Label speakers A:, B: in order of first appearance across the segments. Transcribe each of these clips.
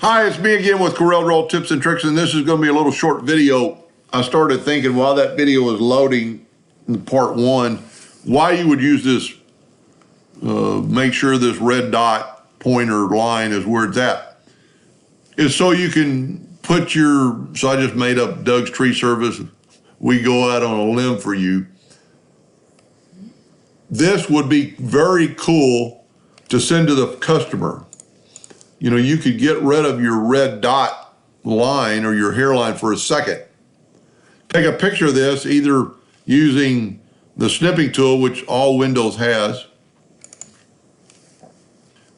A: Hi, it's me again with Corel Draw Tips and Tricks, and this is going to be a little short video. I started thinking while that video was loading in part one, why you would use this, make sure this red dot pointer line is where it's at, is so you can put so I just made up Doug's Tree Service. We go out on a limb for you. This would be very cool to send to the customer. You know, you could get rid of your red dot line or your hairline for a second. Take a picture of this either using the snipping tool, which all Windows has.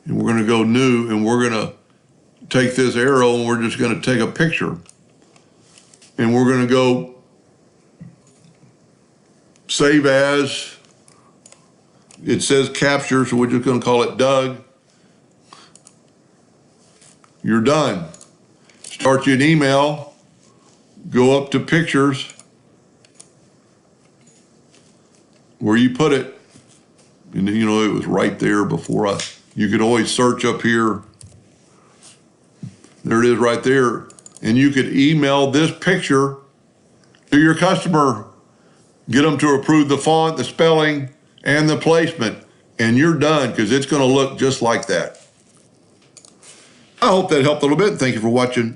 A: And we're going to go new, and we're going to take this arrow and we're just going to take a picture. And we're going to go save as. It says capture, so we're just going to call it Doug. You're done. Start you an email, go up to pictures, where you put it, and you know it was right there before you could always search up here. There it is right there. And you could email this picture to your customer, get them to approve the font, the spelling, and the placement, and you're done, because it's going to look just like that. I hope that helped a little bit. Thank you for watching.